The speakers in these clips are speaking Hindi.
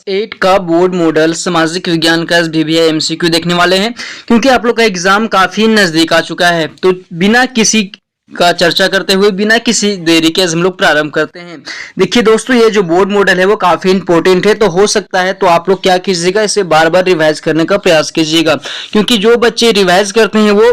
8 का बोर्ड मॉडल सामाजिक विज्ञान का VVI MCQ देखने वाले हैं, क्योंकि आप लोग का एग्जाम काफी नजदीक आ चुका है। तो बिना किसी का चर्चा करते हुए, बिना किसी देरी के हम लोग प्रारंभ करते हैं। देखिए दोस्तों, ये जो बोर्ड मॉडल है वो काफी इंपॉर्टेंट है। तो हो सकता है तो आप लोग क्या कीजिएगा, इसे बार बार रिवाइज करने का प्रयास कीजिएगा, क्योंकि जो बच्चे रिवाइज करते हैं वो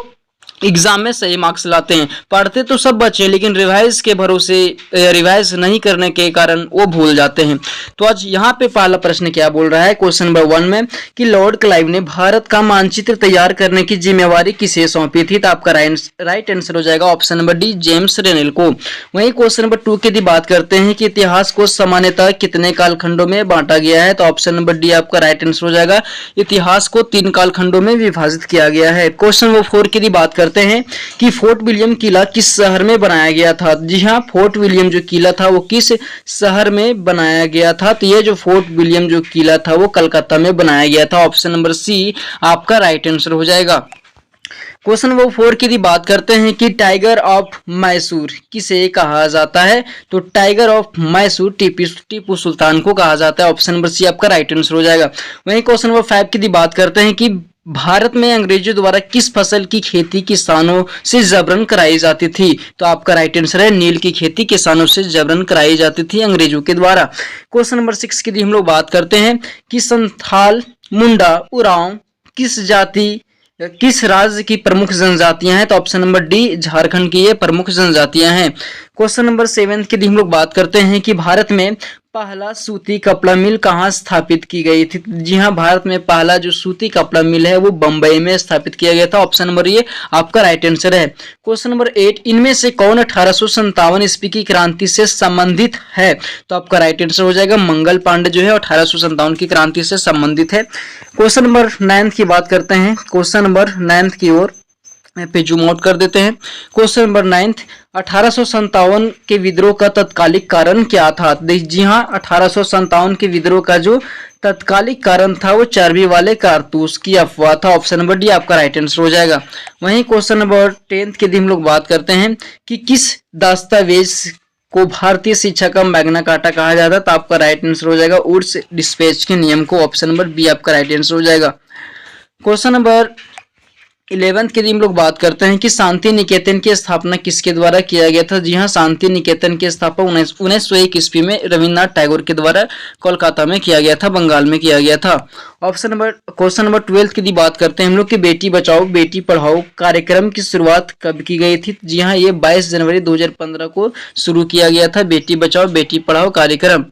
एग्जाम में सही मार्क्स लाते हैं। पढ़ते तो सब बच्चे, लेकिन रिवाइज के भरोसे रिवाइज नहीं करने के कारण वो भूल जाते हैं। तो आज यहाँ पे पहला प्रश्न क्या बोल रहा है, क्वेश्चन नंबर 1 में, कि लॉर्ड क्लाइव ने भारत का मानचित्र तैयार करने की जिम्मेवारी किसे सौंपी थी। तो आपका राइट आंसर हो जाएगा ऑप्शन नंबर डी, जेम्स रेनेल को। वहीं क्वेश्चन नंबर 2 की बात करते हैं कि इतिहास को सामान्यतः कितने कालखंडों में बांटा गया है। तो ऑप्शन नंबर डी आपका राइट आंसर हो जाएगा, इतिहास को 3 कालखंडों में विभाजित किया गया है। क्वेश्चन नंबर 4 की बात करते हैं कि फोर्ट विलियम किला किस शहर में बनाया गया था। जी हां, फोर्ट विलियम जो किला था वो किस शहर में बनाया गया था। तो ये जो फोर्ट विलियम जो किला था वो कलकत्ता में बनाया गया था। ऑप्शन नंबर सी आपका राइट आंसर हो जाएगा। क्वेश्चन नंबर 4 की बात करते हैं कि टाइगर ऑफ मैसूर किसे कहा जाता है। तो टाइगर ऑफ मैसूर टीपू सुल्तान को कहा जाता है। ऑप्शन नंबर सी आपका राइट आंसर हो जाएगा। वहीं क्वेश्चन नंबर 5 की बात करते हैं कि भारत में अंग्रेजों द्वारा किस फसल की खेती किसानों से जबरन कराई जाती थी। तो आपका राइट आंसर है, नील की खेती किसानों से जबरन कराई जाती थी अंग्रेजों के द्वारा। क्वेश्चन नंबर 6 की हम लोग बात करते हैं कि संथाल, मुंडा, उरांव किस राज्य की प्रमुख जनजातियां हैं। तो ऑप्शन नंबर डी, झारखंड की ये प्रमुख जनजातियां हैं। क्वेश्चन नंबर 7 की हम लोग बात करते हैं कि भारत में पहला सूती कपड़ा मिल कहाँ स्थापित की गई थी। जी हाँ, भारत में पहला जो सूती कपड़ा मिल है वो बंबई में स्थापित किया गया था। ऑप्शन नंबर ये आपका राइट आंसर है। क्वेश्चन नंबर 8, इनमें से कौन 1857 ईस्वी की क्रांति से संबंधित है। तो आपका राइट आंसर हो जाएगा मंगल पांडे जो है 1857 की क्रांति से संबंधित है। क्वेश्चन नंबर 9 की बात करते हैं। क्वेश्चन नंबर 9 की ओर पे जूम आउट कर देते हैं। क्वेश्चन नंबर 9, 1857 के विद्रोह का तत्कालिक कारण क्या था। जी हाँ, 1857 के विद्रोह का जो तत्कालिक कारण था वो चर्बी वाले कारतूस की अफवाह था। ऑप्शन नंबर डी आपका राइट आंसर हो जाएगा। वहीं क्वेश्चन नंबर 10 की हम लोग बात करते हैं कि किस दस्तावेज को भारतीय शिक्षा का मैग्ना कार्टा कहा जाता है। तो आपका राइट आंसर हो जाएगा वुड्स डिस्पैच के नियम को। ऑप्शन नंबर बी आपका राइट आंसर हो जाएगा। क्वेश्चन नंबर 11 की हम लोग बात करते हैं कि शांति निकेतन की स्थापना किसके द्वारा किया गया था। जी हाँ, शांति निकेतन की स्थापना 1901 ईस्वी में रविन्द्रनाथ टैगोर के द्वारा कोलकाता में किया गया था, बंगाल में किया गया था। क्वेश्चन नंबर 12 की बात करते हैं हम लोग कि बेटी बचाओ बेटी पढ़ाओ कार्यक्रम की शुरुआत कब की गई थी। जी हाँ, ये 22 जनवरी 2015 को शुरू किया गया था, बेटी बचाओ बेटी पढ़ाओ कार्यक्रम।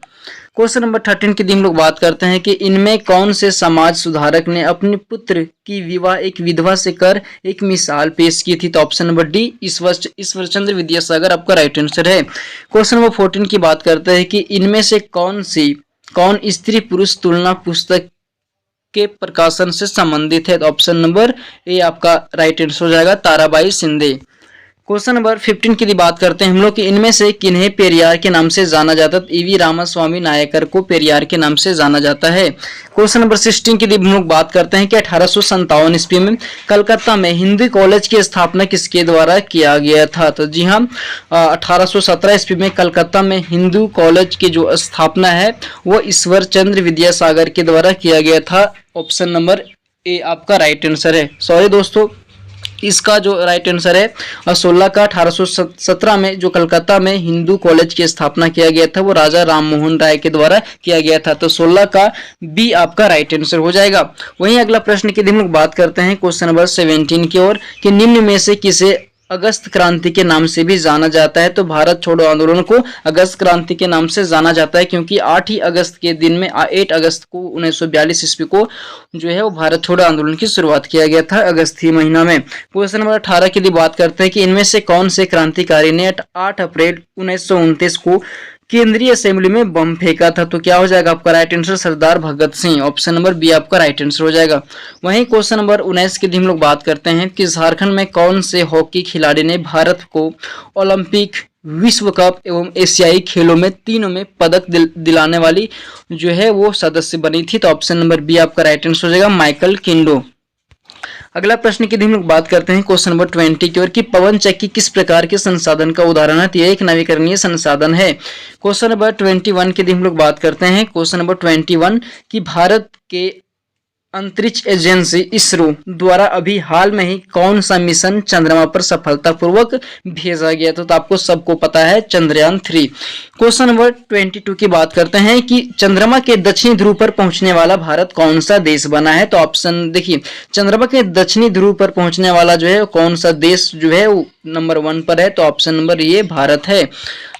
क्वेश्चन नंबर 13 की हम लोग बात करते हैं कि इनमें कौन से समाज सुधारक ने अपने पुत्र की विवाह एक विधवा से कर एक मिसाल पेश की थी। तो option number D, Ishwar Chandra Vidyasagar आपका राइट आंसर है। क्वेश्चन नंबर 14 की बात करते हैं कि इनमें से कौन स्त्री पुरुष तुलना पुस्तक के प्रकाशन से संबंधित है। तो ऑप्शन नंबर ए आपका राइट आंसर हो जाएगा, ताराबाई शिंदे। क्वेश्चन नंबर 15 की बात करते हैं हम लोग कि इनमें से किन्हें पेरियार के नाम से जाना जाता है। ईवी रामास्वामी नायकर को पेरियार के नाम से जाना जाता है। क्वेश्चन नंबर 16 की हम लोग बात करते हैं कि 1857 ईस्वी में कलकत्ता में हिंदू कॉलेज की स्थापना किसके द्वारा किया गया था। तो जी हाँ, 1817 ईस्वी में कलकत्ता में हिंदू कॉलेज की जो स्थापना है वो ईश्वर चंद्र विद्यासागर के द्वारा किया गया था। ऑप्शन नंबर ए आपका राइट आंसर है। सॉरी दोस्तों, इसका जो राइट आंसर है 16 का 1817 में जो कलकत्ता में हिंदू कॉलेज की स्थापना किया गया था वो राजा राम मोहन राय के द्वारा किया गया था। तो 16 का बी आपका राइट आंसर हो जाएगा। वहीं अगला प्रश्न की हम लोग बात करते हैं क्वेश्चन नंबर 17 की ओर कि निम्न में से किसे अगस्त क्रांति के नाम से भी जाना जाता है। तो भारत छोड़ो आंदोलन को अगस्त क्रांति के नाम से जाना जाता है, क्योंकि 8 ही अगस्त के दिन में 8 अगस्त को 1942 ईस्वी को जो है वो भारत छोड़ो आंदोलन की शुरुआत किया गया था अगस्त ही महीना में। क्वेश्चन नंबर 18 की बात करते हैं कि इनमें से कौन से क्रांतिकारी ने 8 अप्रैल 1929 को केंद्रीय असेंबली में बम फेंका था। तो क्या हो जाएगा आपका राइट आंसर, सरदार Bhagat Singh. Option number B आपका राइट आंसर हो जाएगा। वहीं क्वेश्चन नंबर 19 की हम लोग बात करते हैं कि झारखंड में कौन से हॉकी खिलाड़ी ने भारत को ओलंपिक, विश्व कप एवं एशियाई खेलों में तीनों में पदक दिलाने वाली जो है वो सदस्य बनी थी। तो ऑप्शन नंबर बी आपका राइट आंसर हो जाएगा, माइकल किंडो। अगला प्रश्न की हम लोग बात करते हैं क्वेश्चन नंबर 20 की ओर कि पवन चक्की किस प्रकार के संसाधन का उदाहरण है। तो यह एक नवीकरणीय संसाधन है। क्वेश्चन नंबर 21 की हम लोग बात करते हैं। क्वेश्चन नंबर 21 कि भारत के अंतरिक्ष एजेंसी इसरो द्वारा अभी हाल में ही कौन सा मिशन चंद्रमा पर सफलतापूर्वक भेजा गया। तो आपको सबको पता है चंद्रयान 3। क्वेश्चन नंबर 22 की बात करते हैं कि चंद्रमा के दक्षिणी ध्रुव पर पहुंचने वाला भारत कौन सा देश बना है। तो ऑप्शन देखिए, चंद्रमा के दक्षिणी ध्रुव पर पहुंचने वाला जो है कौन सा देश जो है वो नंबर 1 पर है। तो ऑप्शन नंबर ये भारत है।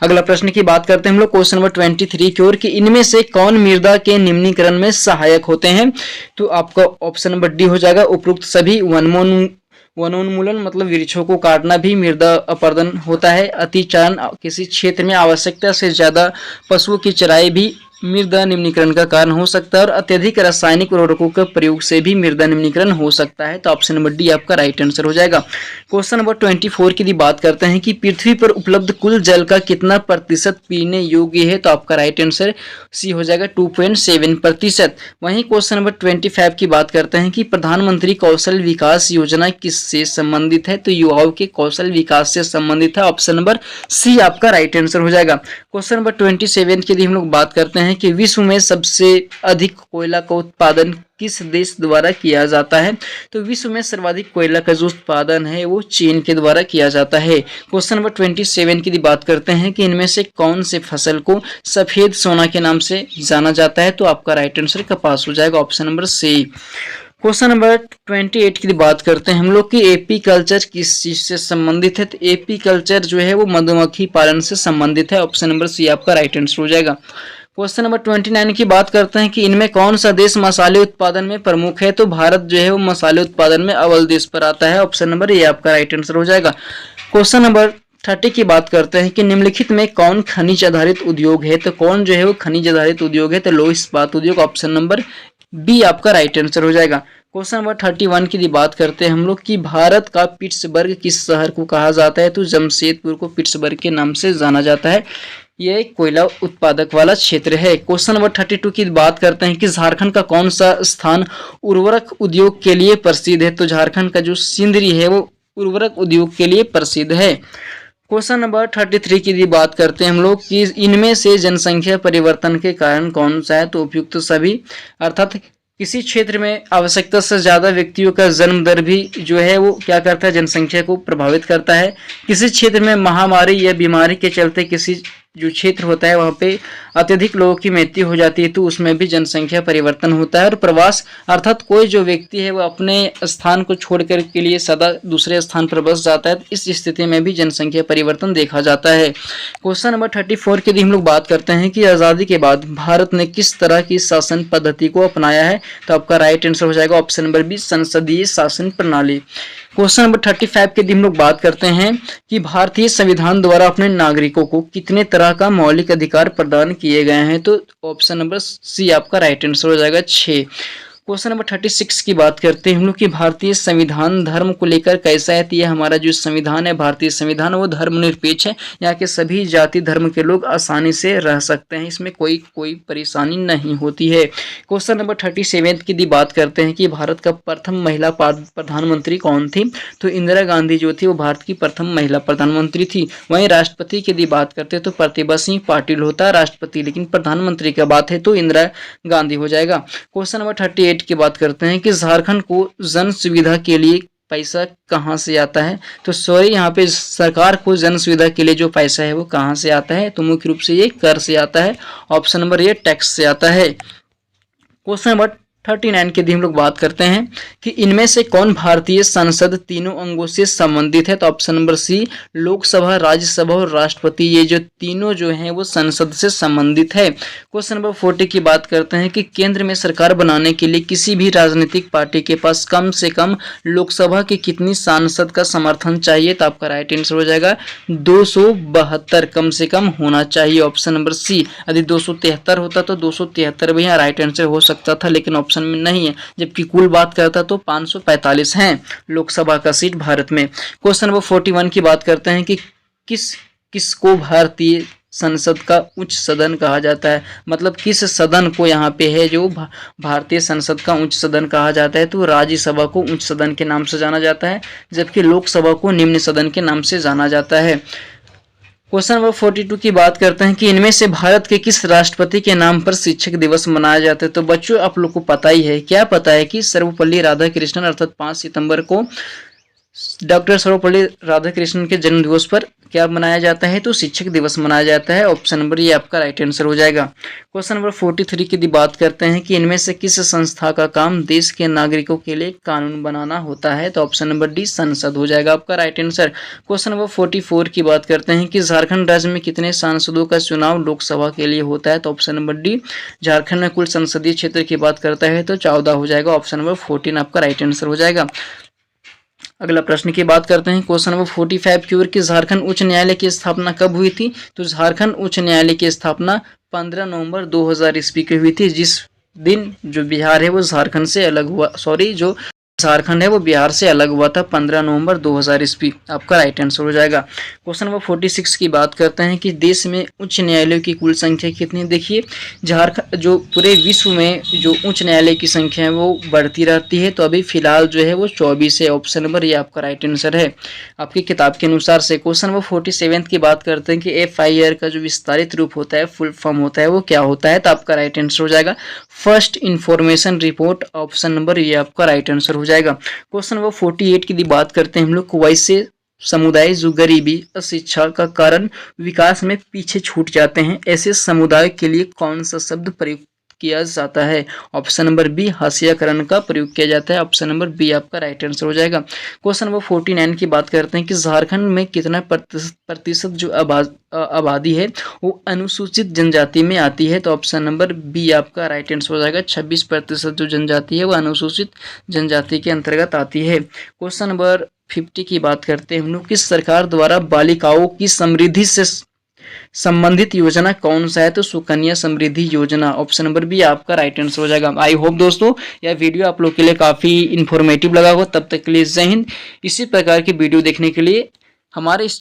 अगला प्रश्न की बात करते हैं हम लोग क्वेश्चन नंबर 23 की ओर कि इनमें से कौन मृदा के निम्नीकरण में सहायक होते हैं। तो आपका ऑप्शन नंबर डी हो जाएगा उपरोक्त सभी। वनोन्मूलन मतलब वृक्षों को काटना भी मृदा अपरदन होता है। अतिचारण किसी क्षेत्र में आवश्यकता से ज्यादा पशुओं की चराई भी मृदा निम्नीकरण का कारण हो सकता है और अत्यधिक रासायनिक उर्वरकों के प्रयोग से भी मृदा निम्नीकरण हो सकता है। तो ऑप्शन नंबर डी आपका राइट आंसर हो जाएगा। क्वेश्चन नंबर 24 की बात करते हैं कि पृथ्वी पर उपलब्ध कुल जल का कितना प्रतिशत पीने योग्य है। तो आपका राइट आंसर सी हो जाएगा 2.7%। वहीं क्वेश्चन नंबर 25 की बात करते हैं कि प्रधानमंत्री कौशल विकास योजना किससे संबंधित है। तो युवाओं के कौशल विकास से संबंधित है। ऑप्शन नंबर सी आपका राइट आंसर हो जाएगा। क्वेश्चन नंबर 27 की हम लोग बात करते हैं कि विश्व में सबसे अधिक कोयला का उत्पादन किस देश द्वारा किया जाता है। तो विश्व में सर्वाधिक कोयला का जो उत्पादन है वो चीन के द्वारा किया जाता है। क्वेश्चन नंबर 27 की बात करते हैं कि इनमें से कौन से फसल को सफेद सोना के नाम से जाना जाता है। तो आपका राइट आंसर कपास हो जाएगा। Option number C. Question number 28 की बात करते हैं हम लोग कि एपी कल्चर किस चीज से संबंधित है। तो एपी कल्चर जो है वो मधुमक्खी पालन से संबंधित है। ऑप्शन नंबर सी आपका राइट आंसर हो जाएगा। क्वेश्चन नंबर 29 की बात करते हैं कि इनमें कौन सा देश मसाले उत्पादन में प्रमुख है। तो भारत जो है वो मसाले उत्पादन में अव्वल देश पर आता है। ऑप्शन नंबर ए आपका राइट आंसर हो जाएगा। क्वेश्चन नंबर 30 की बात करते हैं कि निम्नलिखित में कौन खनिज आधारित उद्योग है। तो कौन जो है वो खनिज आधारित उद्योग है। तो लौह इस्पात उद्योग। ऑप्शन नंबर बी आपका राइट आंसर हो जाएगा। क्वेश्चन नंबर 31 की बात करते हैं हम लोग कि भारत का पिट्सबर्ग किस शहर को कहा जाता है। तो जमशेदपुर को पिट्सबर्ग के नाम से जाना जाता है। यह कोयला उत्पादक वाला क्षेत्र है। क्वेश्चन नंबर 32 की बात करते हैं कि झारखंड का कौन सा स्थान उर्वरक उद्योग के लिए प्रसिद्ध है। तो झारखंड का जो सिंदरी है वो उर्वरक उद्योग के लिए प्रसिद्ध है। क्वेश्चन नंबर 33 की बात करते हैं हम लोग कि इनमें से जनसंख्या परिवर्तन के कारण कौन सा है। तो उपयुक्त सभी, अर्थात किसी क्षेत्र में आवश्यकता से ज्यादा व्यक्तियों का जन्म दर भी जो है वो क्या करता है, जनसंख्या को प्रभावित करता है। किसी क्षेत्र में महामारी या बीमारी के चलते किसी जो क्षेत्र होता है वहाँ पे अत्यधिक लोगों की मृत्यु हो जाती है तो उसमें भी जनसंख्या परिवर्तन होता है। और प्रवास अर्थात कोई जो व्यक्ति है वो अपने स्थान को छोड़कर के लिए सदा दूसरे स्थान पर बस जाता है। इस स्थिति में भी जनसंख्या परिवर्तन देखा जाता है। क्वेश्चन नंबर 34 की हम लोग बात करते हैं कि आज़ादी के बाद भारत ने किस तरह की शासन पद्धति को अपनाया है। तो आपका राइट आंसर हो जाएगा ऑप्शन नंबर बी, संसदीय शासन प्रणाली। क्वेश्चन नंबर 35 की हम लोग बात करते हैं कि भारतीय संविधान द्वारा अपने नागरिकों को कितने तरह का मौलिक अधिकार प्रदान किए गए हैं। तो ऑप्शन नंबर सी आपका राइट आंसर हो जाएगा 6। क्वेश्चन नंबर 36 की बात करते हैं हम लोग कि भारतीय संविधान धर्म को लेकर कैसा है। तो ये हमारा जो संविधान है, भारतीय संविधान, वो धर्मनिरपेक्ष है। यहाँ के सभी जाति धर्म के लोग आसानी से रह सकते हैं, इसमें कोई परेशानी नहीं होती है। क्वेश्चन नंबर 37 की बात करते हैं कि भारत का प्रथम महिला प्रधानमंत्री कौन थी। तो इंदिरा गांधी जो थी वो भारत की प्रथम महिला प्रधानमंत्री थी। वहीं राष्ट्रपति की बात करते हैं तो प्रतिभा सिंह पाटिल होता है राष्ट्रपति, लेकिन प्रधानमंत्री की बात है तो इंदिरा गांधी हो जाएगा। क्वेश्चन नंबर 38 की बात करते हैं कि झारखंड को जन सुविधा के लिए पैसा कहां से आता है। तो सॉरी, यहाँ पे सरकार को जन सुविधा के लिए जो पैसा है वो कहां से आता है। तो मुख्य रूप से ये कर से आता है। ऑप्शन नंबर ये टैक्स से आता है। क्वेश्चन नंबर 39 की हम लोग बात करते हैं कि इनमें से कौन भारतीय संसद तीनों अंगों से संबंधित है। तो option number C, Lok Sabha, Rajya Sabha और राष्ट्रपति, ये जो तीनों जो हैं वो संसद से संबंधित है। क्वेश्चन नंबर 40 की बात करते हैं कि केंद्र में सरकार बनाने के लिए किसी भी राजनीतिक पार्टी के पास कम से कम लोकसभा की कितनी सांसद का समर्थन चाहिए। तो आपका राइट आंसर हो जाएगा 272 कम से कम होना चाहिए। Option number C. यदि 273 होता तो 273 भी यहाँ राइट आंसर हो सकता था, लेकिन ऑप्शन में नहीं है। जबकि कुल बात करता तो 545 हैं लोकसभा का सीट भारत में। क्वेश्चन नंबर 41 की बात करते हैं कि किसको भारतीय संसद का उच्च सदन कहा जाता है? मतलब किस सदन को यहाँ पे है जो भारतीय संसद का उच्च सदन कहा जाता है? तो राज्यसभा को उच्च सदन के नाम से जाना जाता है, जबकि लोकसभा को निम्न सदन के नाम से जाना जाता है। क्वेश्चन नंबर 42 की बात करते हैं कि इनमें से भारत के किस राष्ट्रपति के नाम पर शिक्षक दिवस मनाया जाता है? तो बच्चों आप लोग को पता ही है, क्या पता है कि सर्वपल्ली राधाकृष्णन अर्थात 5 सितंबर को डॉक्टर सर्वपल्ली राधाकृष्णन के जन्म दिवस पर क्या मनाया जाता है? तो शिक्षक दिवस मनाया जाता है। ऑप्शन नंबर ये आपका राइट आंसर हो जाएगा। क्वेश्चन नंबर 43 की बात करते हैं कि इनमें से किस संस्था का काम देश के नागरिकों के लिए कानून बनाना होता है? तो ऑप्शन नंबर डी संसद हो जाएगा आपका राइट आंसर। क्वेश्चन नंबर 44 की बात करते हैं कि झारखंड राज्य में कितने सांसदों का चुनाव लोकसभा के लिए होता है? तो ऑप्शन नंबर डी झारखंड में कुल संसदीय क्षेत्र की बात करता है तो 14 हो जाएगा। ऑप्शन नंबर 14 आपका राइट आंसर हो जाएगा। अगला प्रश्न की बात करते हैं क्वेश्चन नंबर 45 की ओर कि झारखंड उच्च न्यायालय की स्थापना कब हुई थी? तो झारखंड उच्च न्यायालय की स्थापना 15 नवंबर 2000 ईस्वी को हुई थी, जिस दिन जो बिहार है वो झारखंड से अलग हुआ, जो झारखंड है वो बिहार से अलग हुआ था 15 नवंबर 2000 ईस्वी। आपका राइट आंसर हो जाएगा। क्वेश्चन नंबर 46 की बात करते हैं कि देश में उच्च न्यायालयों की कुल संख्या कितनी? देखिए झारखंड जो पूरे विश्व में जो उच्च न्यायालय की संख्या है वो बढ़ती रहती है, तो अभी फिलहाल जो है वो 24 है। ऑप्शन नंबर ये आपका राइट आंसर है आपकी किताब के अनुसार से। क्वेश्चन नंबर 47 की बात करते हैं कि FIR का जो विस्तारित रूप होता है, फुल फॉर्म होता है, वो क्या होता है? तो आपका राइट आंसर हो जाएगा first information report. Option number ये आपका राइट आंसर हो जाएगा। क्वेश्चन नंबर 48 की बात करते हैं हम लोग, वैसे समुदाय जो गरीबी, अशिक्षा का कारण विकास में पीछे छूट जाते हैं, ऐसे समुदाय के लिए कौन सा शब्द प्रयुक्त किया जाता है? ऑप्शन नंबर बी हाशियाकरण का प्रयोग किया जाता है। ऑप्शन नंबर बी आपका राइट आंसर हो जाएगा। क्वेश्चन नंबर 49 की बात करते हैं कि झारखंड में कितना प्रतिशत जो आबादी है वो अनुसूचित जनजाति में आती है? तो ऑप्शन नंबर बी आपका राइट आंसर हो जाएगा। 26% जो जनजाति है वो अनुसूचित जनजाति के अंतर्गत आती है। क्वेश्चन नंबर 50 की बात करते हैं हम लोग, किस सरकार द्वारा बालिकाओं की समृद्धि से संबंधित योजना कौन सा है? तो सुकन्या समृद्धि योजना। ऑप्शन नंबर बी आपका राइट आंसर हो जाएगा। आई होप दोस्तों यह वीडियो आप लोग के लिए काफी इंफॉर्मेटिव लगा होगा। तब तक के लिए जय हिंद। इसी प्रकार की वीडियो देखने के लिए हमारे